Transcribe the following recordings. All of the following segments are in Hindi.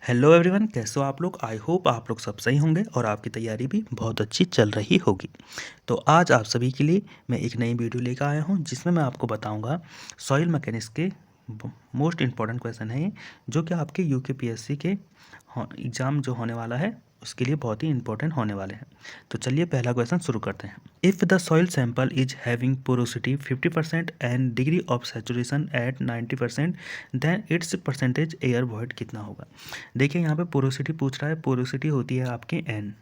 हेलो एवरीवन, कैसे हो आप लोग। आई होप आप लोग सब सही होंगे और आपकी तैयारी भी बहुत अच्छी चल रही होगी। तो आज आप सभी के लिए मैं एक नई वीडियो लेकर आया हूं जिसमें मैं आपको बताऊंगा सॉइल मैकेनिक्स के मोस्ट इम्पॉर्टेंट क्वेश्चन है ये, जो कि आपके यूकेपीएससी के एग्ज़ाम जो होने वाला है उसके लिए बहुत ही इंपॉर्टेंट होने वाले हैं। तो चलिए पहला क्वेश्चन शुरू करते हैं। If the soil sample is having porosity 50% and degree of saturation at 90%, then its percentage air void कितना होगा। देखिए यहाँ पे पोरोसिटी पूछ रहा है। पोरोसिटी होती है आपकी एन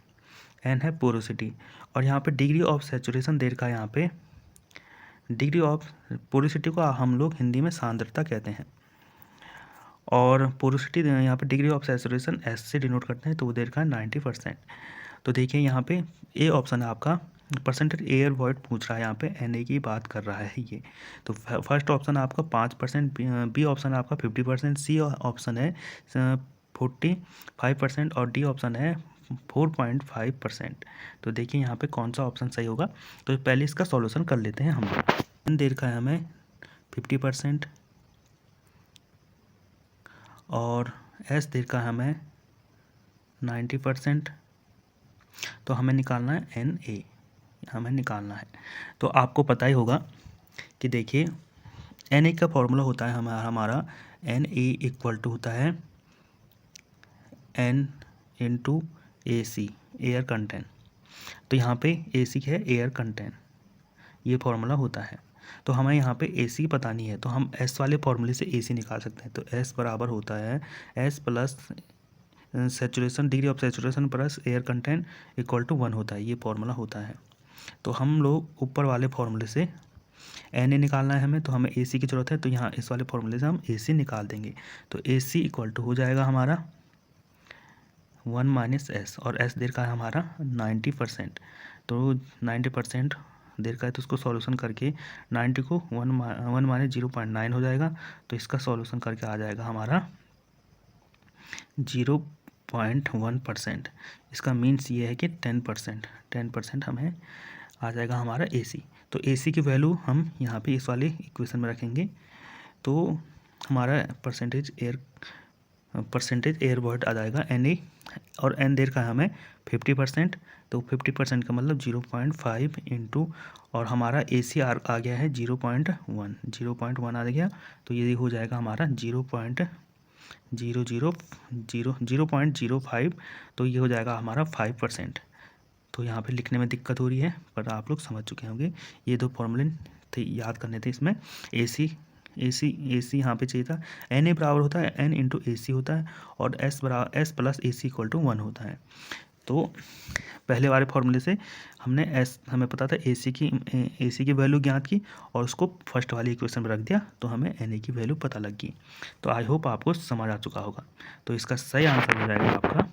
है पोरोसिटी, और यहाँ पे डिग्री ऑफ सैचुरेशन दे रखा है। यहाँ पे डिग्री ऑफ पोरोसिटी को हम लोग हिंदी में सांद्रता कहते हैं, और पोरोसिटी यहाँ पे डिग्री ऑफ सैचुरेशन एस से डिनोट करते हैं, तो वो दे रखा है 90%। तो देखिए यहाँ पे ए ऑप्शन है आपका परसेंटेज एयर वॉइड पूछ रहा है, यहाँ पे एन की बात कर रहा है ये। तो फर्स्ट ऑप्शन आपका 5%, बी ऑप्शन है आपका 50%, सी ऑप्शन है 45% और डी ऑप्शन है 4.5%। तो देखिए यहाँ पे कौन सा ऑप्शन सही होगा। तो पहले इसका सॉल्यूशन कर लेते हैं हम लोग। एन दे रखा है हमें 50% और एस दे रखा है हमें 90%। तो हमें निकालना है एन ए, हमें निकालना है। तो आपको पता ही होगा कि देखिए एन ए का फॉर्मूला होता है हमारा एन ए इक्वल टू होता है एन इंटू ए सी, एयर कंटेंट। तो यहाँ पे ए सी है एयर कंटेंट, ये फॉर्मूला होता है। तो हमें यहाँ पे ए सी पता नहीं है, तो हम एस वाले फॉर्मूले से ए सी निकाल सकते हैं। तो एस बराबर होता है S plus saturation, degree of saturation plus air content equal to 1 होता है, ये फॉर्मूला होता है। तो हम लोग ऊपर वाले फॉर्मूले से एन ए निकालना है हमें, तो हमें ए सी की ज़रूरत है, तो यहाँ इस वाले फॉर्मूले से हम ए सी निकाल देंगे। तो ए सी इक्वल टू हो जाएगा हमारा 1 माइनस एस, और एस देर का है हमारा 90%। तो 90% देर का है, तो उसको सॉल्यूशन करके 90 को 1 माइनस 0.9 हो जाएगा। तो इसका सॉल्यूशन करके आ जाएगा हमारा 0.1%। इसका मीन्स ये है कि 10% हमें आ जाएगा हमारा ए सी। तो ए सी की वैल्यू हम यहाँ पे इस वाले इक्वेशन में रखेंगे, तो हमारा परसेंटेज एयर वॉइड आ जाएगा एन ए, और एन देर का हमें 50%। तो 50% का मतलब 0.5 इंटू, और हमारा ए सी आ गया है 0.1 आ गया। तो ये हो जाएगा हमारा 0.05। तो ये हो जाएगा हमारा 5%। तो यहाँ पे लिखने में दिक्कत हो रही है, पर आप लोग समझ चुके होंगे। ये दो फॉर्मूले थे, याद करने थे इसमें। ए सी यहाँ पे चाहिए था। एन ए बराबर होता है एन इंटू ए सी होता है, और S plus A C equal to 1 होता है। तो पहले वाले फॉर्मूले से हमें पता था ए सी की वैल्यू ज्ञात की, और उसको फर्स्ट वाली इक्वेशन में रख दिया, तो हमें एन ए की वैल्यू पता लग गई। तो आई होप आपको समझ आ चुका होगा। तो इसका सही आंसर हो जाएगा आपका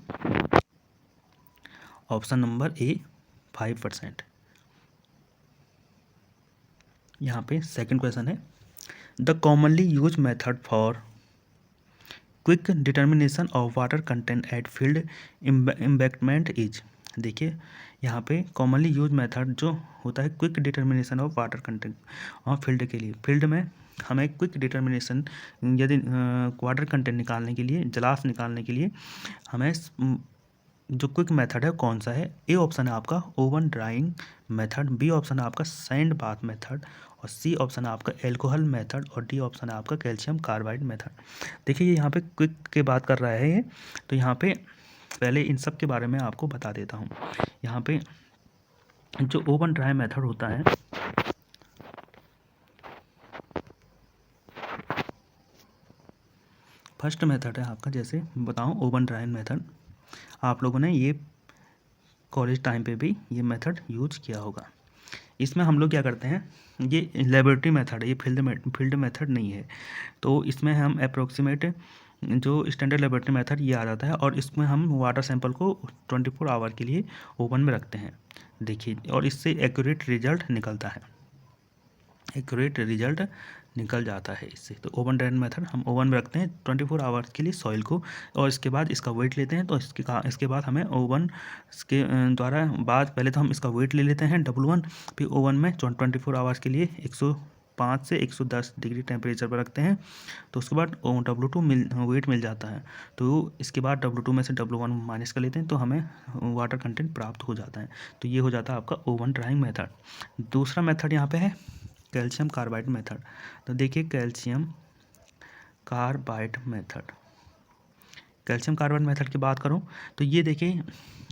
ऑप्शन नंबर ए 5%। यहाँ पे सेकंड क्वेश्चन है, the commonly use method for quick determination of water content eight field embankment is. देखिए यहाँ पे कॉमनली यूज मेथड जो होता है quick determination of water content और फील्ड के लिए, फील्ड में हमें क्विक डिटर्मिनेशन यदि वाटर कंटेंट निकालने के लिए, जलाश निकालने के लिए हमें जो क्विक मेथड है कौन सा है। ए ऑप्शन है आपका oven drying method, B option है आपका सैंड बाथ मेथड, और सी ऑप्शन है आपका एल्कोहल मेथड, और डी ऑप्शन है आपका कैल्शियम कार्बाइड मेथड। देखिए ये यहाँ पे क्विक के बात कर रहा है ये। तो यहाँ पे पहले इन सब के बारे में आपको बता देता हूँ। यहाँ पे जो ओवन ड्राई मेथड होता है, फर्स्ट मेथड है आपका, जैसे बताऊँ ओवन ड्राई मेथड, आप लोगों ने ये कॉलेज टाइम पे भी ये मेथड यूज किया होगा। इसमें हम लोग क्या करते हैं, ये लेबोरेटरी मेथड है, ये फील्ड मेथड नहीं है। तो इसमें हम अप्रोक्सीमेट जो स्टैंडर्ड लेबोरेटरी मेथड ये आ जाता है, और इसमें हम वाटर सैंपल को 24 आवर के लिए ओवन में रखते हैं। देखिए, और इससे एक्यूरेट रिजल्ट निकलता है, एक्यूरेट रिजल्ट निकल जाता है इससे। तो ओवन ड्राई मेथड हम ओवन में रखते हैं 24 आवर्स के लिए सॉइल को, और इसके बाद इसका वेट लेते हैं। तो इसके बाद हमें ओवन के द्वारा पहले तो हम इसका वेट ले लेते हैं W1, फिर ओवन में 24 आवर्स के लिए 5 से 110 डिग्री टेम्परेचर पर रखते हैं तो उसके बाद W2 वेट मिल जाता है। तो इसके बाद W2 में से W1 माइनस कर लेते हैं तो हमें वाटर कंटेंट प्राप्त हो जाता है। तो ये हो जाता है आपका ओवन ड्राइंग मेथड। दूसरा मेथड यहाँ पे है कैल्शियम कार्बाइड मेथड। तो देखिए calcium carbide method, calcium carbide method की बात करूं तो ये देखिए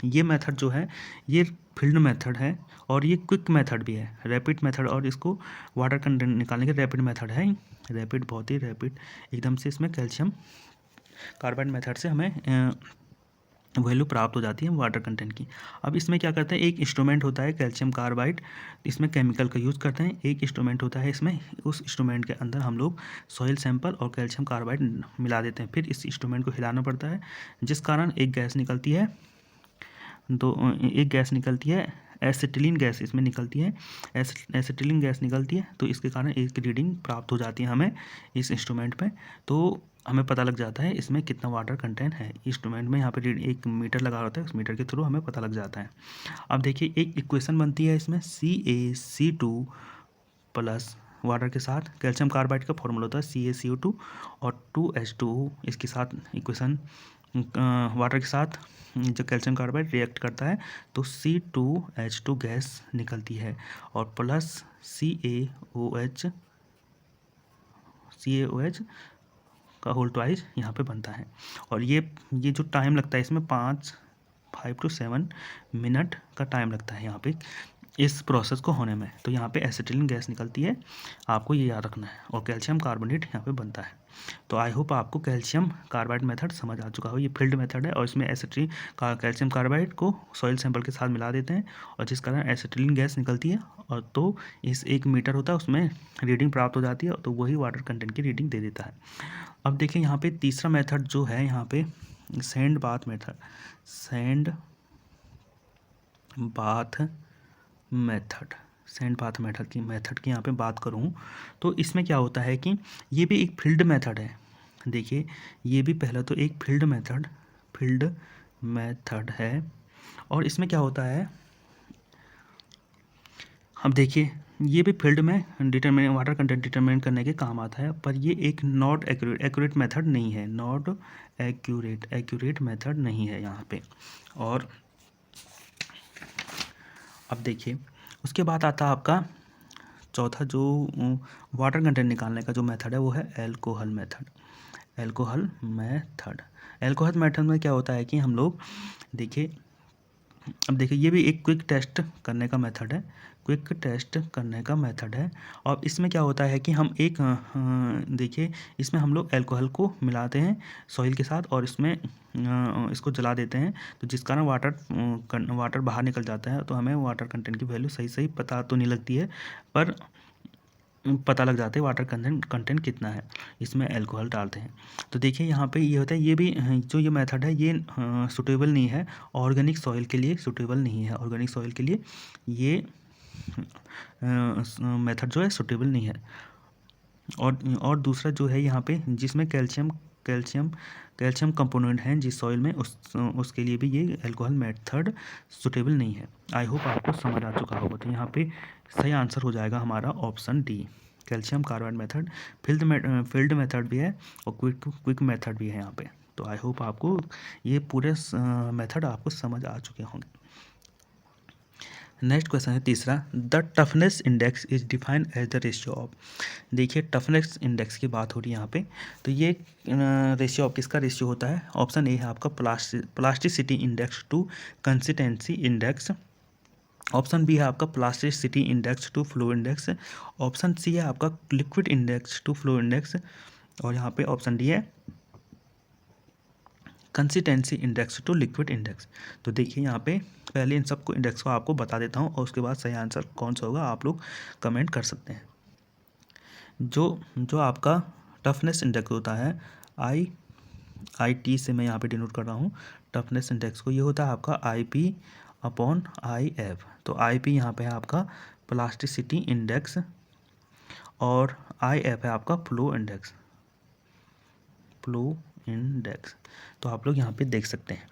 ये मेथड जो है ये फील्ड मेथड है और ये क्विक मेथड भी है, रैपिड मेथड, और इसको वाटर कंटेंट निकालने के रैपिड मेथड है। रैपिड, बहुत ही रैपिड एकदम से इसमें कैल्शियम कार्बाइड मेथड से हमें वैल्यू प्राप्त हो जाती है वाटर कंटेंट की। अब इसमें क्या करते हैं, एक इंस्ट्रूमेंट होता है कैल्शियम कार्बाइड, इसमें केमिकल का यूज़ करते हैं। एक इंस्ट्रूमेंट होता है इसमें, उस इंस्ट्रूमेंट के अंदर हम लोग सॉइल सैंपल और कैल्शियम कार्बाइड मिला देते हैं। फिर इस इंस्ट्रूमेंट को हिलाना पड़ता है जिस कारण एक गैस निकलती है, एक गैस निकलती है, एसिटिलीन गैस इसमें निकलती है, एसिटिलीन गैस निकलती है। तो इसके कारण एक रीडिंग प्राप्त हो जाती है हमें इस इंस्ट्रूमेंट पे। तो हमें पता लग जाता है इसमें कितना वाटर कंटेंट है। इंस्ट्रूमेंट में यहाँ पे एक मीटर लगा होता है, उस मीटर के थ्रू हमें पता लग जाता है। अब देखिए एक इक्वेशन बनती है इसमें CaC2 प्लस वाटर के साथ, कैल्शियम कार्बाइड का फॉर्मूला होता है CaCO2 और 2H2O। इसके साथ इक्वेशन वाटर के साथ जो कैल्शियम कार्बाइड रिएक्ट करता है तो C2H2 गैस निकलती है और प्लस CaOH का होल ट्वाइस यहाँ पे बनता है। और ये जो टाइम लगता है इसमें 5 to 7 मिनट का टाइम लगता है यहाँ पे इस प्रोसेस को होने में। तो यहाँ पे एसिटिलीन गैस निकलती है, आपको ये याद रखना है, और कैल्शियम कार्बोनेट यहाँ पे बनता है। तो आई होप आपको कैल्शियम कार्बाइड मेथड समझ आ चुका हो। ये फील्ड मेथड है और इसमें एसिटिलीन कैल्शियम कार्बाइड को सॉइल सैंपल के साथ मिला देते हैं और जिस कारण एसिटिलीन गैस निकलती है, और तो इस एक मीटर होता है उसमें रीडिंग प्राप्त हो जाती है, तो वही वाटर कंटेंट की रीडिंग दे देता है। अब देखिए यहाँ पे तीसरा मेथड जो है यहाँ पे sand bath method, sand bath method की यहाँ पे बात करूँ तो इसमें क्या होता है कि ये भी एक फील्ड मेथड है। देखिए ये भी पहला तो एक फील्ड मेथड है और इसमें क्या होता है, अब देखिए ये भी फील्ड में वाटर कंटेंट डिटरमाइन करने के काम आता है, पर ये एक नॉट एक्यूरेट मेथड नहीं है, नॉट एक्यूरेट मेथड नहीं है यहाँ पे। और अब देखिए उसके बाद आता है आपका चौथा जो वाटर कंटेंट निकालने का जो मेथड है वो है एल्कोहल मेथड में क्या होता है कि हम लोग देखिए, अब देखिए ये भी एक क्विक टेस्ट करने का मेथड है। और इसमें क्या होता है कि हम एक देखिए इसमें हम लोग अल्कोहल को मिलाते हैं सॉइल के साथ और इसमें इसको जला देते हैं, तो जिस कारण वाटर बाहर निकल जाता है। तो हमें वाटर कंटेंट की वैल्यू सही पता तो नहीं लगती है, पर पता लग जाता है वाटर कंटेंट कितना है। इसमें अल्कोहल डालते हैं। तो देखिए यहाँ पे ये होता है, ये भी जो ये मेथड है ये सूटेबल नहीं है ऑर्गेनिक सॉइल के लिए, सूटेबल नहीं है ऑर्गेनिक सॉइल के लिए, ये मेथड जो है सूटेबल नहीं है। और दूसरा जो है यहाँ पे जिसमें कैल्शियम कंपोनेंट हैं जिस सॉइल में उसके लिए भी ये अल्कोहल मेथड सूटेबल नहीं है। आई होप आपको समझ आ चुका होगा। तो यहाँ पे सही आंसर हो जाएगा हमारा option D, calcium carbide method. Field method भी है और क्विक मेथड भी है यहाँ पे। तो आई होप आपको ये पूरे मेथड आपको समझ आ चुके होंगे। नेक्स्ट क्वेश्चन है तीसरा, the toughness index is defined as the ratio of. देखिए टफनेस इंडेक्स की बात हो रही है यहाँ पे, तो ये रेशियो ऑफ किसका रेशियो होता है। ऑप्शन ए है आपका plasticity index to consistency index, option B है आपका plasticity index to flow index, option C है आपका liquid index to flow index, और यहाँ पे ऑप्शन डी है consistency index to liquid index. तो देखिए यहाँ पे पहले इन सबको इंडेक्स को आपको बता देता हूँ और उसके बाद सही आंसर कौन सा होगा आप लोग कमेंट कर सकते हैं। जो आपका टफनेस इंडेक्स होता है आई से मैं यहाँ पे डिनोट कर रहा हूँ टफनेस इंडेक्स को, ये होता है आपका IP/IF। तो IP यहाँ पे है आपका प्लास्टिसिटी इंडेक्स और IF है आपका फ्लो इंडेक्स। तो आप लोग यहाँ पे देख सकते हैं।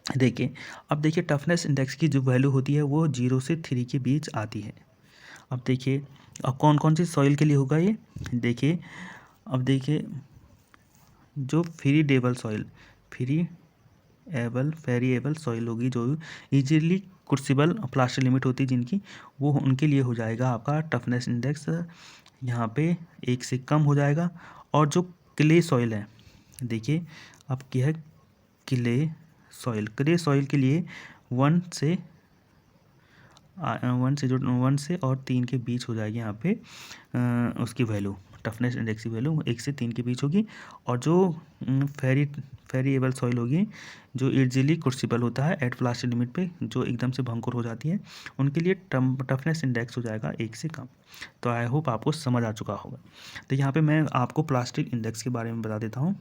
देखिए अब टफनेस इंडेक्स की जो वैल्यू होती है वो 0 से 3 के बीच आती है। अब देखिए अब कौन कौन सी सॉइल के लिए होगा ये देखिए। अब देखिए जो फेरिएबल सॉइल होगी, जो इजीली क्रूसिबल प्लास्टिक लिमिट होती है जिनकी, वो उनके लिए हो जाएगा आपका टफनेस इंडेक्स यहाँ पे 1 से कम हो जाएगा। और जो क्ले सॉइल है, देखिए अब क्या है, क्ले सॉइल के लिए 1 से और 3 के बीच हो जाएगी यहाँ पे उसकी वैल्यू, टफनेस इंडेक्स की वैल्यू 1 से 3 के बीच होगी। और जो फेरिएबल सॉइल होगी, जो इजीली क्रूसिबल होता है एट प्लास्टिक लिमिट पे, जो एकदम से भंगुर हो जाती है, उनके लिए टफनेस इंडेक्स हो जाएगा 1 से कम। तो आई होप आपको समझ आ चुका होगा। तो यहाँ पे मैं आपको प्लास्टिक इंडेक्स के बारे में बता देता हूँ।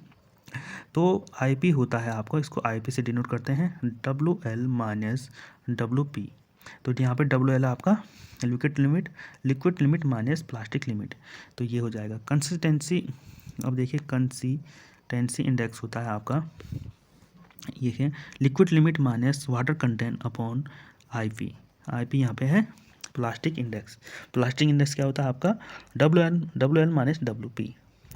तो आईपी होता है आपको, इसको आईपी से डिनोट करते हैं, WL माइनस WP। तो यहाँ पे WL आपका liquid limit minus plastic limit, तो ये हो जाएगा कंसिस्टेंसी। अब देखिए कंसिस्टेंसी इंडेक्स होता है आपका, ये है liquid limit minus water content upon IP यहाँ पे है प्लास्टिक इंडेक्स। प्लास्टिक इंडेक्स क्या होता है आपका, WL माइनस WP।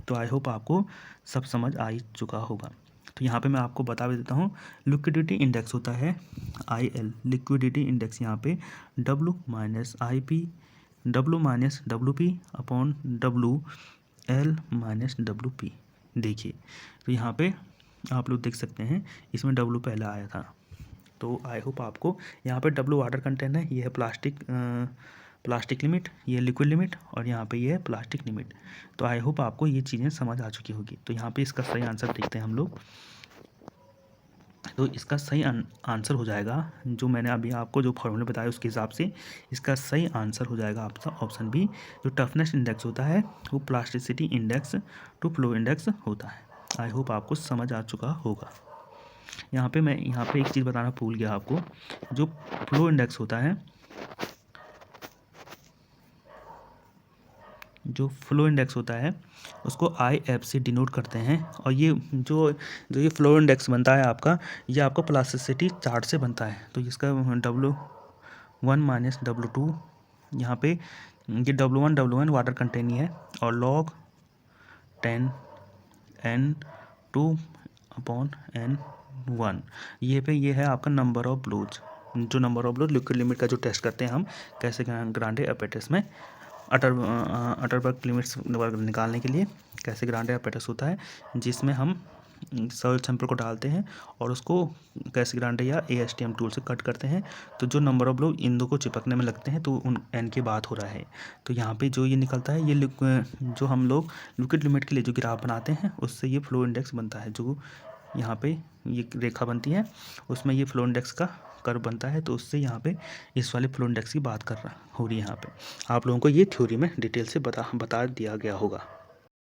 तो आई होप आपको सब समझ आ ही चुका होगा। तो यहाँ पे मैं आपको बता भी देता हूँ, लिक्विडिटी इंडेक्स होता है IL, लिक्विडिटी इंडेक्स यहाँ पे W minus WP upon WL minus WP। देखिए तो यहाँ पे आप लोग देख सकते हैं, इसमें W पहले आया था। तो आई होप आपको यहाँ पे W वाटर कंटेंट है, ये है प्लास्टिक लिमिट, ये लिक्विड लिमिट, और यहाँ पे ये है प्लास्टिक लिमिट। तो आई होप आपको ये चीज़ें समझ आ चुकी होगी। तो यहाँ पे इसका सही आंसर देखते हैं हम लोग। तो इसका सही आंसर हो जाएगा, जो मैंने अभी आपको जो फॉर्मूला बताया उसके हिसाब से इसका सही आंसर हो जाएगा आपका ऑप्शन बी। जो टफनेस इंडेक्स होता है वो plasticity index to flow index होता है। आई होप आपको समझ आ चुका होगा। यहाँ पे एक चीज़ बताना भूल गया आपको, जो फ्लो इंडेक्स होता है, उसको IF से डिनोट करते हैं। और ये जो ये फ्लो इंडेक्स बनता है आपका, ये आपका प्लास्टिसिटी चार्ट से बनता है। तो इसका W1 माइनस W2, यहाँ पे ये W1 वाटर कंटेन है, और log 10 N2 अपॉन N1, ये है आपका नंबर ऑफ ब्लोज। जो number of blows liquid limit का जो टेस्ट करते हैं हम कैसे ग्रांडे अपैरेटस में, अटरबर्ग लिमिट्स निकालने के लिए कैसे ग्रांडे अपैरेटस होता है, जिसमें हम सॉइल सैंपल को डालते हैं और उसको कैसे ग्रांडे या ASTM टूल से कट करते हैं। तो जो नंबर ऑफ लोग इन दो को चिपकने में लगते हैं, तो उन N की बात हो रहा है। तो यहाँ पे जो ये निकलता है, ये जो हम लोग लिक्विड लिमिट के लिए जो ग्राफ बनाते हैं, उससे ये फ्लो इंडेक्स बनता है। जो यहाँ पे ये रेखा बनती है, उसमें ये फ्लो इंडेक्स का कर्व बनता है। तो उससे यहाँ पे इस वाले फ्लो इंडेक्स की बात हो रही है। यहाँ पे आप लोगों को ये थ्योरी में डिटेल से बता दिया गया होगा।